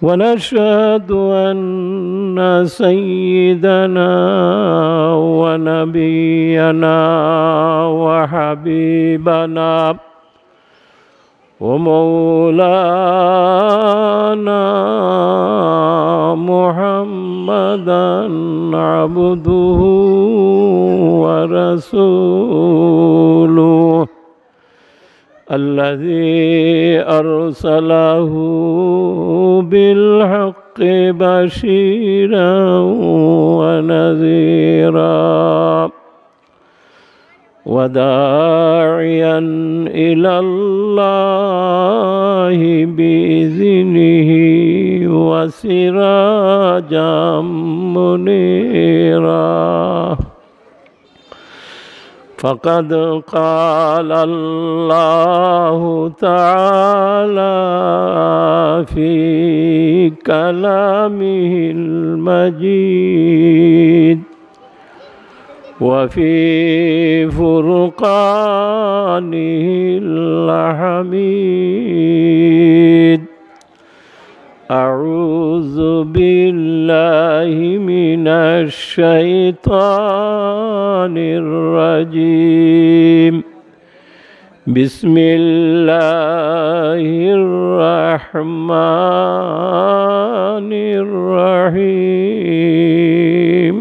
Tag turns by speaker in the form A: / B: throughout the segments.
A: ونشهد أن سيدنا ونبينا وحبيبنا ومولانا محمدا عبده ورسوله الذي أرسله بالحق بشيرا ونذيرا وداعيا إلى الله بإذنه وسراجا منيرا فقد قال الله تعالى في كلامه المجيد وفي فرقانه الحميد أعوذ بالله من الشيطان الرجيم بسم الله الرحمن الرحيم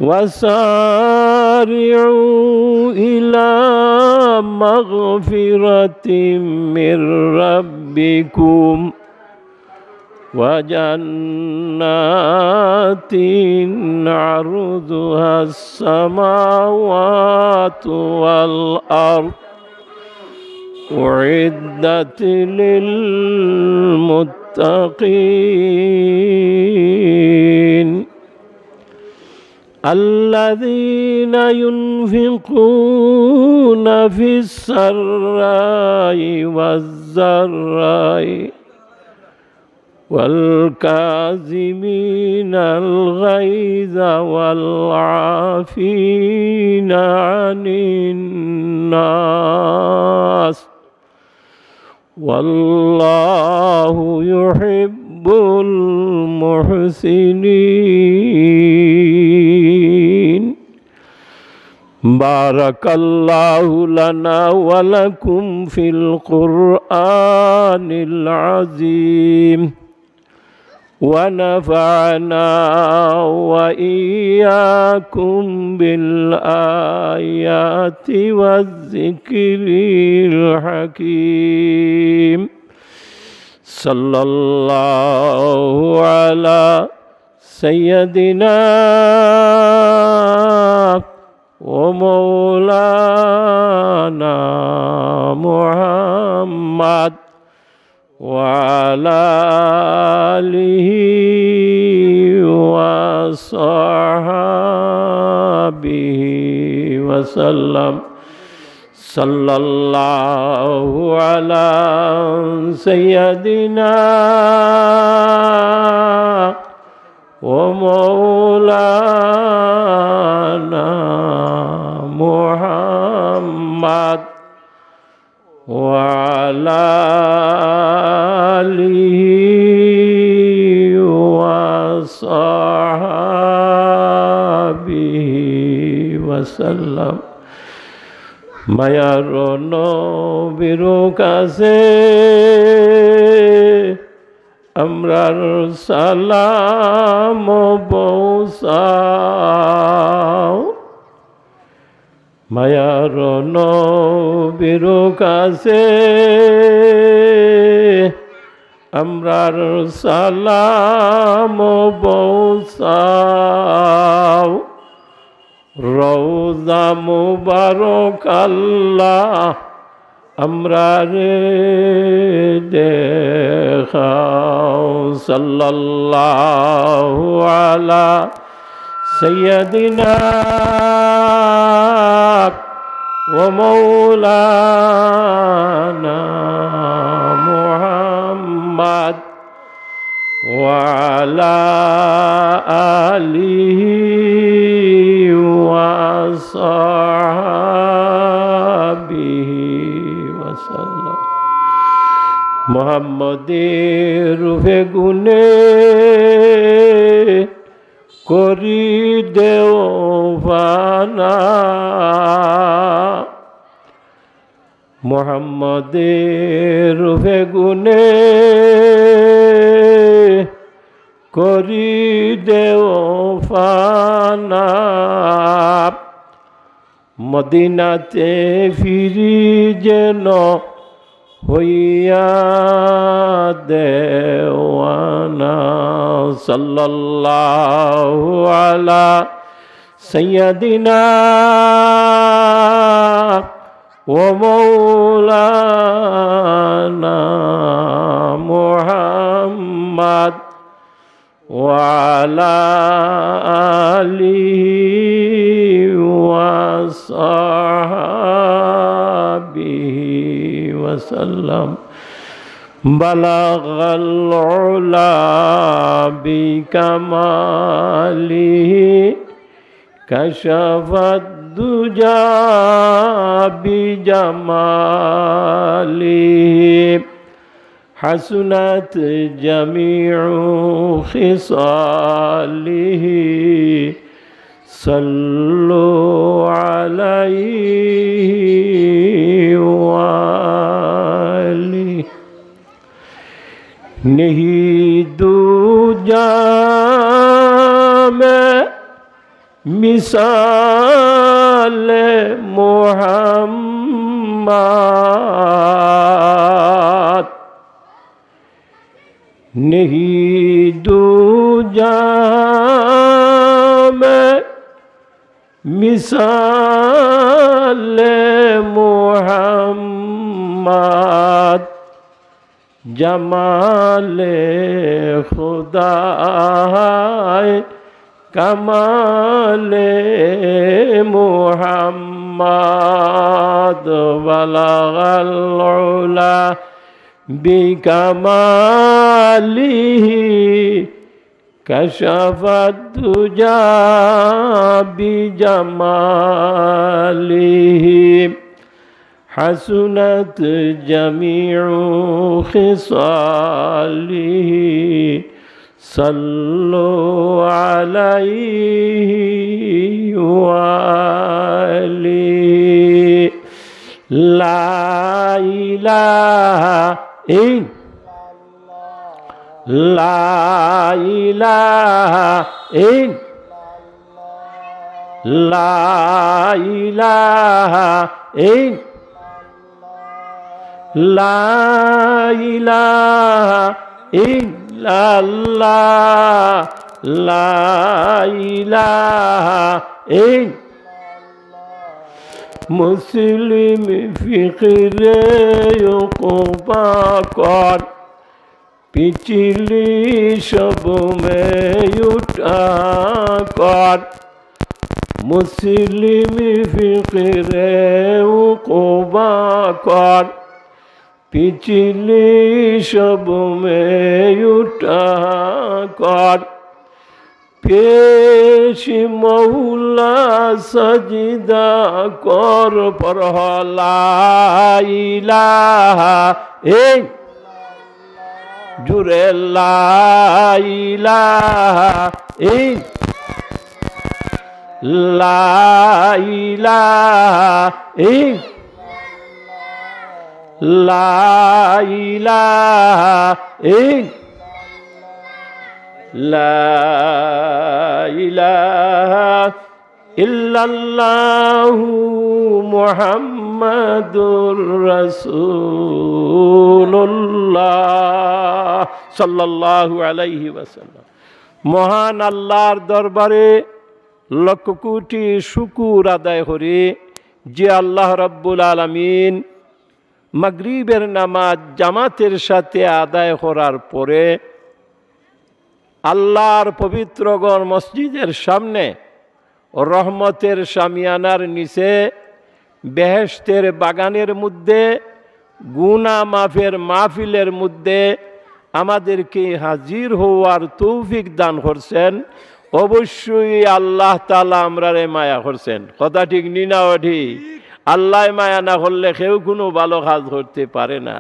A: وسارعوا إلى مغفرة من ربكم وجنات عرضها السماوات والأرض أعدت للمتقين الذين ينفقون في السراء والضراء والكاظمين الغيظ والعافين عن الناس والله يحب المحسنين. بارك الله لنا ولكم في القرآن العظيم ونفعنا وإياكم بالآيات والذكر الحكيم. صلى الله على سيدنا ومولانا محمد وعلى آله وصحبه وسلم. صلى الله على سيدنا ومولانا محمد وعلى آله وصحبه وسلم. মায়ার নবীর কাছে আমরার সালাম পৌঁছাও, মায়ার নবীর কাছে আমরার সালাম পৌঁছাও। রওজা মুবারক আল্লাহ আমরারে দেখাও। সাল্লাল্লাহু আলা সাইয়্যিদিনা ওয়া মাওলানা মুহাম্মদ ওয়া আলা আলিহি ওয়া সাহবিহি ওয়া সাল্লাম। মোহাম্মদের রূপে গুণে করি দেও ফানা মোহাম্মদের রূপে গুণে করি দেও ফানা মদিনাতে ফিরি যেন হইয়া দেওয়ানা সাল্লাল্লাহু আলা সাইয়্যিদিনা ও মাওলানা মুহাম্মদ ওয়া আলা আলিহি ওয়া সাহবিহি ওয়া সাল্লাম বালাগাল উলা বিকামালিহি কাশাফাদ দুজা বিজামালিহি হাসুনাত জামিউ খিসালিহি সাল্লু আলাইহি ওয়া আলিহি नहीं दूजा में मिसाल मोहम्मद नहीं दूजा में मिसाल मोहम्मद जमाले खुदाए कमाले मुहम्मद बलगल उला बिकमालिही कशफत दुजा बिजमालिही हसनत जमीउ खिसालिही सल्लु अलैहि वालिहि ला इलाहा इल्लल्लाह ला इलाहा इल्लल्लाह ला इलाहा इल्लल्लाह ला इलाहा इल्लल्लाह ला इलाहा इल्लल्लाह मुस्लिम फिक्रे उक़बा कर पिछली शब में उठा कर मुस्लिम फिक्रे उक़बा कर पिछली शब में उठा कर पेश मौला सजदा कर पर ला इलाहा जुरे ला इलाहा ला इलाहा ला इलाहा ला इलाहा इल्लल्लाहु मुहम्मदुर रसूलुल्लाह सल्लल्लाहु अलैहि वसल्लम। महान आल्लाहर दरबारे लक्ष कोटी शुकुर आदाय करी जे आल्लाह रब्बुल आलामीन মাগরিবের নামাজ জামাতের সাথে আদায় করার পরে আল্লাহর পবিত্রগণ মসজিদের সামনে রহমতের শামিয়ানার নিচে বেহেশতের বাগানের মধ্যে গুনাহ মাফের মাহফিলের মধ্যে আমাদেরকে হাজির হওয়ার তৌফিক দান করছেন। অবশ্যই আল্লাহ তাআলা আমরারে মায়া করছেন। কথা ঠিক নি না? ঠিক। আল্লাহ মায়া না করলে কেউ কোনো ভালো কাজ করতে পারে না।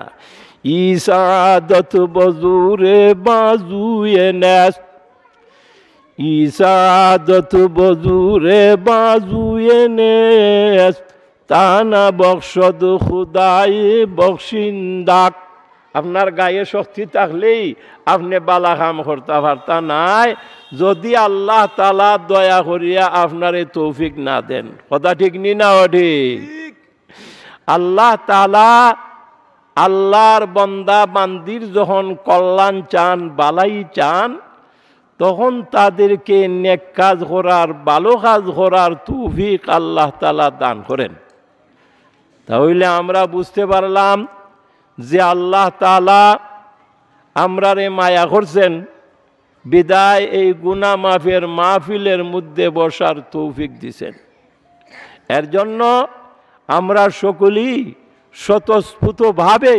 A: ইসাদত বজুরে বাজুয়ে নেস্ত, ইসাদত বজুরে বাজুয়ে নেস্ত, তানা বখশদ খুদাই বখশিন্দাক। আপনার গায়ে শক্তি থাকলেই আপনি বালা কাম করতে পারতা নাই, যদি আল্লাহ তাআলা দয়া করিয়া আপনারে তৌফিক না দেন। কথা ঠিক নি না ঠিক? আল্লাহ তাআলা আল্লাহর বান্দা বান্দির যখন কল্যাণ চান, বালাই চান, তখন তাদেরকে নেক কাজ করার, ভালো কাজ করার তৌফিক আল্লাহ তাআলা দান করেন। তাহলে আমরা বুঝতে পারলাম যে আল্লাহ তাআলা আমরারে মায়া করছেন, বিদায় এই গুনাহ মাফের মাহফিলের মধ্যে বসার তৌফিক দিছেন। এর জন্য আমরা সকলেই স্বতঃস্ফূর্তভাবে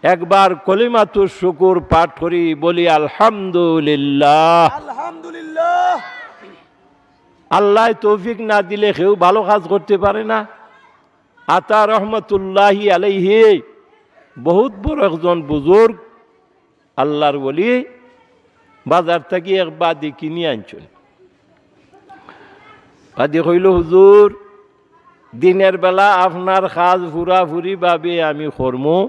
A: একবার কলিমাতুশ শুকুর পাঠ করি, বলি আলহামদুলিল্লাহ।
B: আলহামদুলিল্লাহ।
A: আল্লাহ তৌফিক না দিলে কেউ ভালো কাজ করতে পারে না। আতা রহমতুল্লাহি আলাইহি বহুত বড় একজন বুজুর্গ আল্লাহর ওলি বাজার থেকে এক বাদি কিনে আনছেন। বাদি কইল, হুজুর দিনের বেলা আপনার কাজ ফুরাফুরি ভাবে আমি করমু,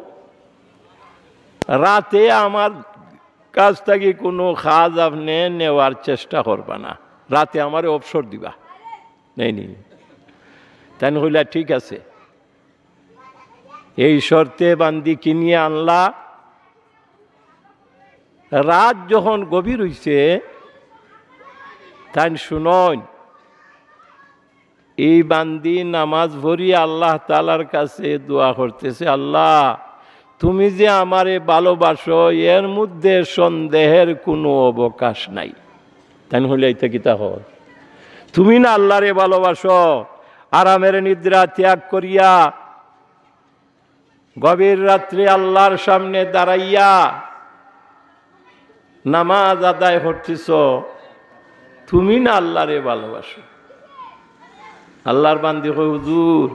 A: রাতে আমার কাছ থেকে কোনো কাজ আপনি নেওয়ার চেষ্টা করবা না, রাতে আমার অবসর দিবা। নেই নি তাই হইলা ঠিক আছে। এই শর্তে বান্দি কিনিয়ে আনলা। রাত যখন গভীর হইছে, তাই শুনন এই বান্দি নামাজ ভরিয়ে আল্লাহ তাআলার কাছে দোয়া করতেছে, আল্লাহ তুমি যে আমারে ভালোবাসো এর মধ্যে সন্দেহের কোনো অবকাশ নাই। তাই হইলে এইটা কিতা হয়, তুমি না আল্লাহরে ভালোবাসো, আরামের নিদ্রা ত্যাগ করিয়া গভীর রাত্রে আল্লাহর সামনে দাঁড়াইয়া নামাজ আদায় করতেছ, তুমি না আল্লাহরে ভালোবাসো। আল্লাহর বান্দি কই, হুজুর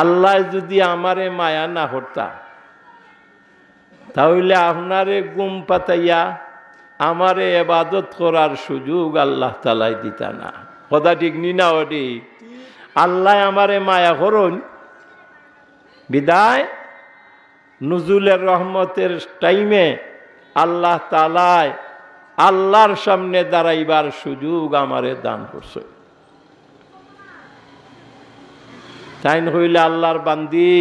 A: আল্লাহ যদি আমারে মায়া না করতা, তাহলে আপনারে গুম পাতাইয়া আমারে ইবাদত করার সুযোগ আল্লাহ তাআলাই দিতা না। কথা ঠিক নি না ওটি? আল্লাহ আমারে মায়া করুন, বিদায় নুজুলের রহমতের টাইমে আল্লাহ তাআলাই আল্লাহর সামনে দাঁড়াইবার সুযোগ আমারে দান করছে। তাই হইলে আল্লাহর বান্দি,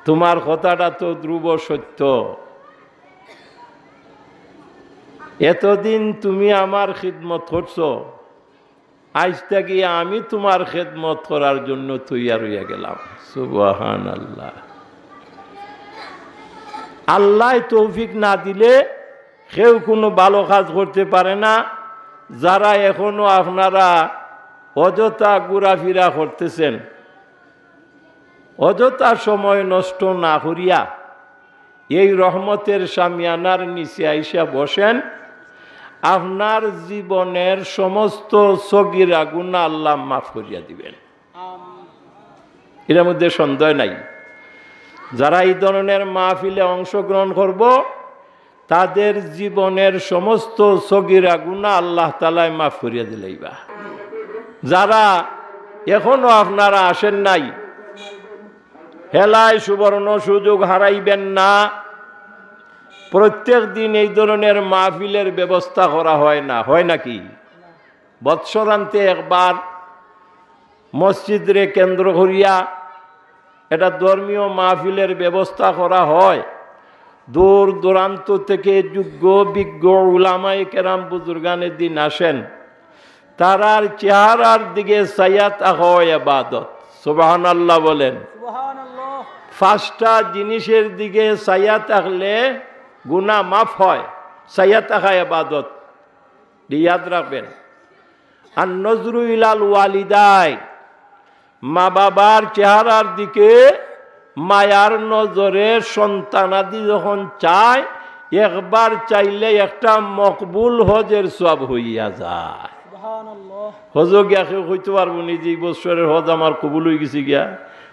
A: তোমার কথাটা তো ধ্রুব সত্য। এতদিন তুমি আমার খিদমত করছো, আজ থেকে আমি তোমার খিদমত করার জন্য তৈয়ার হইয়া গেলাম। সুবহানাল্লাহ। আল্লাহ তৌফিক না দিলে কেউ কোনো ভালো কাজ করতে পারে না। যারা এখনো আপনারা অযথা ঘোরাফেরা করতেছেন, অযথা সময় নষ্ট না করিয়া এই রহমতের শামিয়ানার নিচে আইসা বসেন, আপনার জীবনের সমস্ত সগীরা গুনাহ আল্লাহ মাফ করিয়া দিবেন, এর মধ্যে সন্দেহ নাই। যারা এই ধরনের মাহফিলে অংশগ্রহণ করব, তাদের জীবনের সমস্ত সগীরা গুনাহ আল্লাহ তাআলা মাফ করিয়া দিলেইবা। যারা এখনো আপনারা আসেন নাই, হেলায় সুবর্ণ সুযোগ হারাইবেন না। প্রত্যেক দিন এই ধরনের মাহফিলের ব্যবস্থা করা হয় না, হয় নাকি? বৎসরান্তে একবার মসজিদরে কেন্দ্র করিয়া এটা ধর্মীয় মাহফিলের ব্যবস্থা করা হয়। দূর দূরান্ত থেকে যোগ্য বিজ্ঞ উলামায়ে কেরাম বুজুর্গানে দিন আসেন, তারার চেহারার দিকে চাইয়া থাকা হয় ইবাদত। সুবহানাল্লাহ বলেন। পাঁচটা জিনিসের দিকে চাইয়া থাকলে গুনাহ মাফ হয়, চাইয়া থাকা ইবাদত, ইয়াদ রাখবেন। আর নজরু ইলাল ওয়ালিদাই, মা বাবার চেহারার দিকে মায়ার নজরে সন্তানাদি যখন চায়, একবার চাইলে একটা মকবুল হজের সওয়াব হইয়া যায়। হজ গিয়া কেউ হইতে পারবো নি যে বছরের হজ আমার কবুল হয়ে গেছে গিয়া,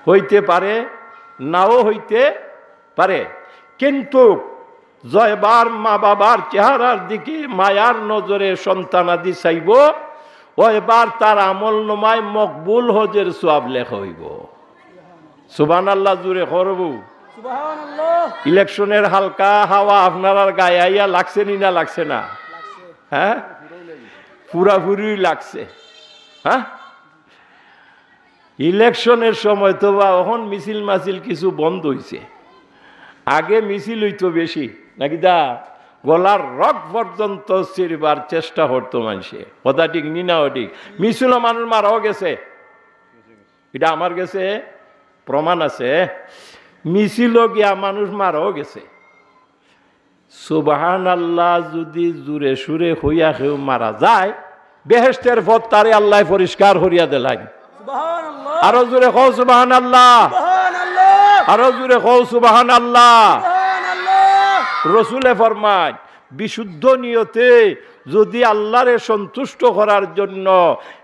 A: হইতে পারে নাও হইতে পারে, কিন্তু জয়বার মা বাবার চেহারার দিকে মায়ার নজরে সন্তানাদি চাইব, ওইবার তার আমল নমায় মকবুল হজের সওয়াব লেখা হইব। সুবহানাল্লাহ জুড়ে করব। ইলেকশনের হালকা হাওয়া আপনার গায়ে আইয়া লাগছে নি না লাগছে না? হ্যাঁ, পুরাপুরি লাগছে। হ্যাঁ, ইলেকশনের সময় তো বা এখন মিছিল মাছিল কিছু বন্ধ হইছে, আগে মিছিল হইতো বেশি নাকি দা, গলার রক পর্যন্ত চিরবার চেষ্টা করতো মানুষে, কথা ঠিক নি না? ঠিক মিছিল মানুষ মারাও গেছে, এটা আমার গেছে প্রমাণ আছে, মিছিল গিয়া মানুষ মারাও গেছে। সুবহানাল্লাহ যদি জুরে সুরে হইয়া কেউ মারা যায়, বেহেশতের পথ তারে আল্লাহ পরিষ্কার করিয়া দিলেন। আরো জোরে কও সুবহানাল্লাহ, আরো জোরে কও সুবহানাল্লাহ। রসুলে ফরমায় বিশুদ্ধ নিয়তে যদি আল্লাহরে সন্তুষ্ট করার জন্য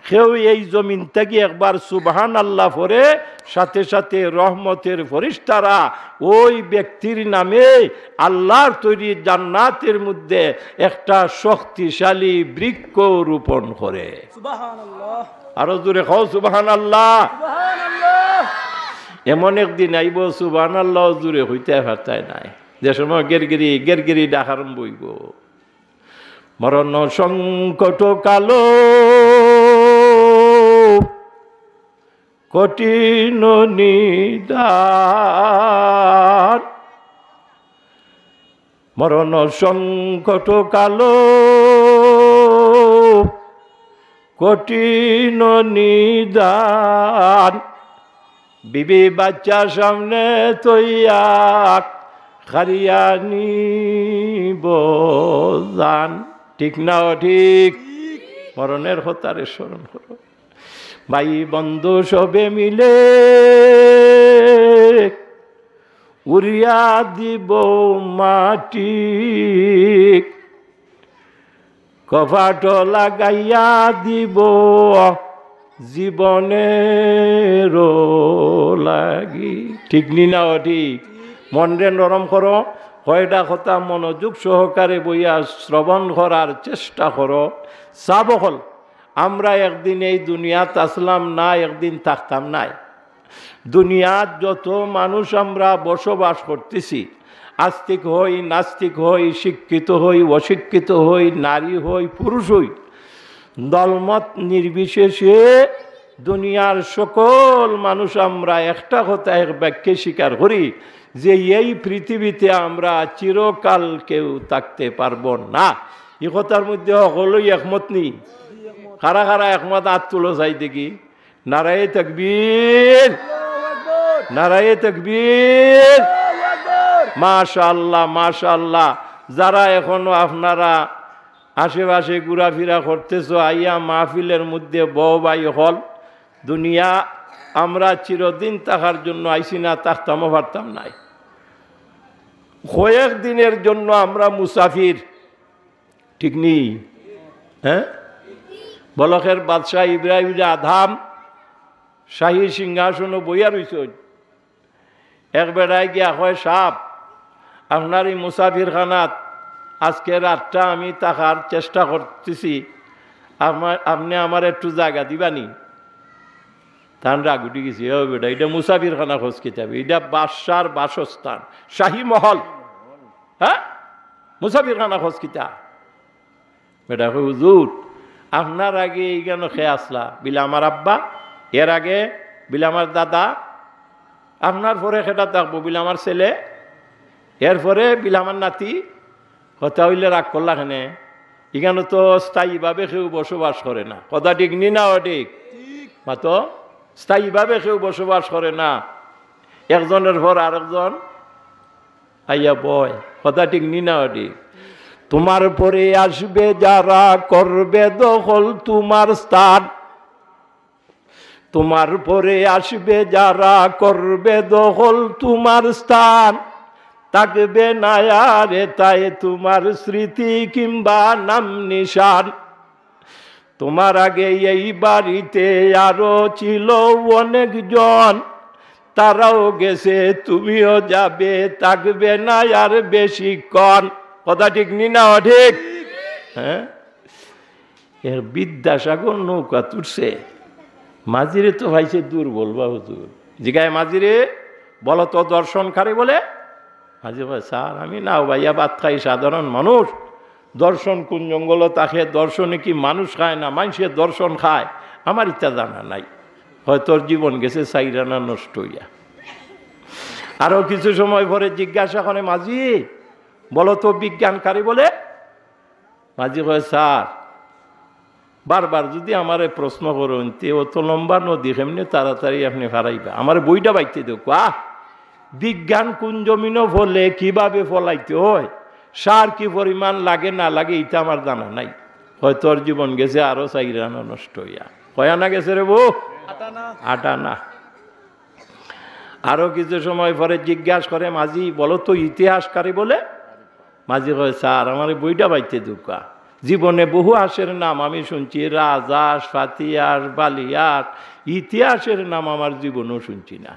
A: কেউ এই জমিন থেকে একবার সুবহানাল্লাহ পড়ে, সাথে সাথে রহমতের ফেরেশতারা ওই ব্যক্তির নামে আল্লাহর তৈরি জান্নাতের মধ্যে একটা শক্তিশালী বৃক্ষ রোপণ করে। সুবহানাল্লাহ, আরো জোরে কও সুবহানাল্লাহ। এমন একদিন আইব সুবহানাল্লাহ জোরে হইতে পারতাই নাই, যে সময় গেরগিরি গেরগিরি ডাকার বইব। মরণ সংকট কালো কঠিন নিদান, মরণ সংকট কালো কঠিন নিদান, বিবি বাচ্চা সামনে তৈয়া খারিয়া নিব জান। ঠিক না? ঠিক। মরণের হতারে স্মরণ করো, ভাই বন্ধু সবে মিলে উড়িয়া দিব মাটি, কপাট লাগাইয়া দিব জীবনের লাগি। ঠিক নি না? ঠিক। মনরে নরম করো, কয়টা কথা মনোযোগ সহকারে বইয়া শ্রবণ করার চেষ্টা করো। সাবহল আমরা একদিন এই দুনিয়াত আসলাম না, একদিন থাকতাম নাই। দুনিয়াত যত মানুষ আমরা বসবাস করতেছি, আস্তিক হই নাস্তিক হই, শিক্ষিত হই অশিক্ষিত হই, নারী হই পুরুষ হই, দলমত নির্বিশেষে দুনিয়ার সকল মানুষ আমরা একটা কথা এক বাক্যে স্বীকার করি যে এই পৃথিবীতে আমরা চিরকাল কেউ থাকতে পারবো না। এই কথার মধ্যে সকলেই একমত নেই? কারা কারা একমত? হাত তুলো চাই দেখি। নারায়ে তাকবীর, নারায়ে তাকবীর। মাশাআল্লাহ মাশাআল্লাহ। যারা এখনো আপনারা আশেপাশে ঘোরাফেরা করতেছো, আইয়া মাহফিলের মধ্যে বউ ভাই হল, দুনিয়া আমরা চিরদিন থাকার জন্য আইসি না, থাকতামও পারতাম নাই। কয়েক দিনের জন্য আমরা মুসাফির, ঠিক নেই? হ্যাঁ, বলকের বাদশাহ ইব্রাহিম আধাম শাহী সিংহাসন বইয়া রইছ, এক বেড়ায় গিয়া হয় সাপ, আপনার এই মুসাফির খানাত আজকে রাতটা আমি থাকার চেষ্টা করতেছি, আপনি আমার একটু জায়গা দিবানি? তার রাগ উঠে গেছি, ও বেটা এটা মুসাফির খানা খোঁজ কিতাবে, এটা বাদশার বাসস্থান, শাহী মহল। হ্যাঁ, মুসাফির খানা খোঁজ কিতা? বেটা হুজুর আপনার আগে এই কেন খেয়ে আসলা? বিলে আমার আব্বা, এর আগে বিলে আমার দাদা, আপনার পরে খেটা থাকবো বিলে আমার ছেলে, এরপরে বিলে আমার নাতি। কথা হইলে রাগ করলা কেনে? এখানে তো স্থায়ীভাবে কেউ বসবাস করে না। কথা ঠিক নি না? ঠিক। মাতো স্থায়ীভাবে কেউ বসবাস করে না, একজনের পর আরেকজন আইয়া বয়। কথা ঠিক নি না? ঠিক। তোমার পরে আসবে যারা করবে দখল তোমার স্থান, তোমার পরে আসবে যারা করবে দখল তোমার স্থান, থাকবে না আর তাই তোমার স্মৃতি কিংবা নাম নিশান। তোমার আগে এই বাড়িতে আরো ছিল অনেকজন, তারাও গেছে, তুমিও যাবে, থাকবে না আর বেশিক্ষণ। কথা ঠিক নি না ঠিক? হ্যাঁ, এর বিদ্যাসাগর নৌকা তুলছে, মাঝিরে তো ভাইছে দুর্বল বা হুজুর। জিগায় মাঝিরে, বলো তো দর্শন খারে বলে? মাঝি ভাই, স্যার আমি নাও ভাইয়া ভাত খাই, সাধারণ মানুষ। দর্শন কোন জঙ্গল তাকে, দর্শনে কি মানুষ খায় না মানুষের দর্শন খায়? আমার ইচ্ছা জানা নাই। হয়তো জীবন গেছে সাইরানা নষ্ট হইয়া। আরো কিছু সময় পরে জিজ্ঞাসা করে, মাঝি বলো তো বিজ্ঞানকারী বলে? মাঝি কয়, স্যার বারবার যদি আমারে প্রশ্ন করুন তে অত লম্বা নদী কেমনি তাড়াতাড়ি আপনি হারাইবা, আমার বইটা বাইতে দেখ। বিজ্ঞান কোন জমিনও ফলে, কিভাবে ফলাইতে হয়, সার কি পরিমাণ লাগে না লাগে, এটা আমার জানা নাই। হয়তো ওর জীবন গেছে আরো সাইরানা নষ্ট হইয়া। কয়ানা গেছে রে বউ? 8 আনা। আরো কিছু সময় পরে জিজ্ঞাসা করে, মাঝি বলো তো ইতিহাসকারী বলে? মাঝি কয়, স্যার আমার বইটা বাইতে দুকা, জীবনে বহু হাঁসের নাম আমি শুনছি, রাজহাঁস, ফাতিহাঁস, বালিহাঁস, ইতিহাসের নাম আমার জীবনেও শুনছি না।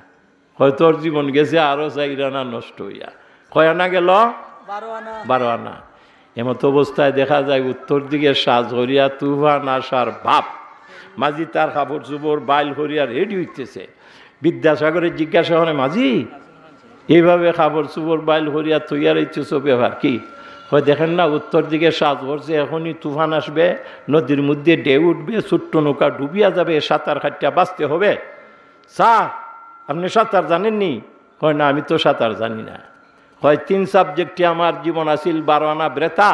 A: হয়তো ওর জীবন গেছে আরো সাইরানা নষ্ট হইয়া। কয় আনা গেল? 12 আনা। এমতো অবস্থায় দেখা যায় উত্তর দিকে সাজ হরিয়া তুফান আসার ভাব। মাঝি তার কাপড় চুপড় বাইল হরিয়া রেডি হইতেছে। বিদ্যাসাগরের জিজ্ঞাসা করে, মাঝি এইভাবে কাপড় চুপড় বাইল হরিয়া তৈয়ার হইতেছ, ব্যাপার কি? হয় দেখেন না উত্তর দিকে সাজ ভরছে, এখনই তুফান আসবে, নদীর মধ্যে ঢেউ উঠবে, ছোট্ট নৌকা ডুবিয়া যাবে, সাঁতার কাটিয়া বাঁচতে হবে। স্যার আপনি সাঁতার জানেননি? হয় না, আমি তো সাঁতার জানি না। হয় 3 সাবজেক্টে আমার জীবন আসিল 12 আনা ব্রেতা,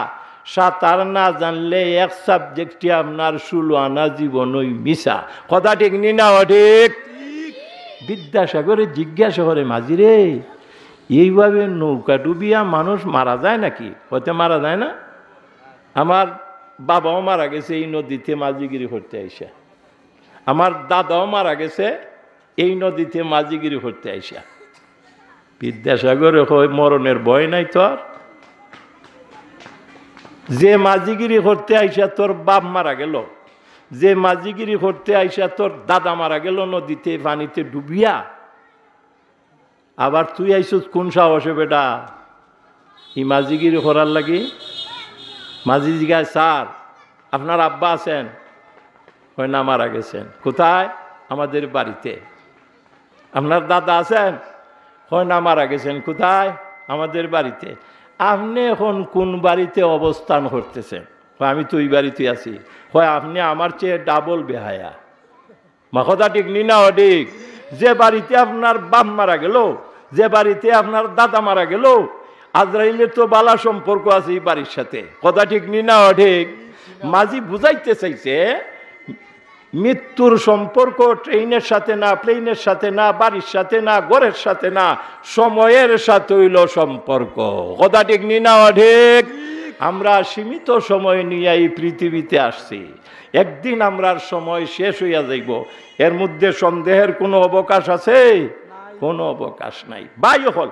A: সাঁতার না জানলে 1 সাবজেক্টে আপনার 16 আনা জীবন ওই মিশা। কথা ঠিক নি না ঠিক? বিদ্যাসাগরে জিজ্ঞাসা করে, মাঝিরে এইভাবে নৌকা ডুবিয়া মানুষ মারা যায় নাকি? হতে মারা যায় না? আমার বাবাও মারা গেছে এই নদীতে মাঝিগিরি করতে আইসা, আমার দাদাও মারা গেছে এই নদীতে মাঝিগিরি করতে আইসা। বিদ্যাসাগরে হয়, মরণের ভয় নাই তোর? যে মাঝিগিরি করতে আইসা তোর বাপ মারা গেল, যে মাঝিগিরি করতে আইসা তোর দাদা মারা গেল নদীতে পানিতে ডুবিয়া, আবার তুই আইসুস কোন সাহসে বেটা এই মাঝিগিরি করার লাগি? মাঝি জিগায়, স্যার আপনার আব্বা আছেন? হয় না, মারা গেছেন। কোথায়? আমাদের বাড়িতে। আপনার দাদা আছেন? হয় না, মারা গেছেন। কোথায়? আমাদের বাড়িতে। আপনি এখন কোন বাড়িতে অবস্থান করতেছেন? হয় আমি তো ওই বাড়িতে আছি। হয় আপনি আমার চেয়ে ডাবল বেহায়া। মা কথা ঠিক নি না ঠিক? যে বাড়িতে আপনার বাপ মারা গেল, যে বাড়িতে আপনার দাদা মারা গেল, আজরাইলের তো বালা সম্পর্ক আছে এই বাড়ির সাথে। কথা ঠিক নি না ঠিক? মাঝি বুঝাইতে চাইছে মৃত্যুর সম্পর্ক ট্রেনের সাথে না, প্লেনের সাথে না, বাড়ির সাথে না, ঘরের সাথে না, সময়ের সাথে হইল সম্পর্ক। কথা ঠিক নি না ঠিক? আমরা সীমিত সময় নিয়ে এই পৃথিবীতে আসছি, একদিন আমরা সময় শেষ হইয়া যাইব। এর মধ্যে সন্দেহের কোনো অবকাশ আছে? কোনো অবকাশ নাই। বাই হল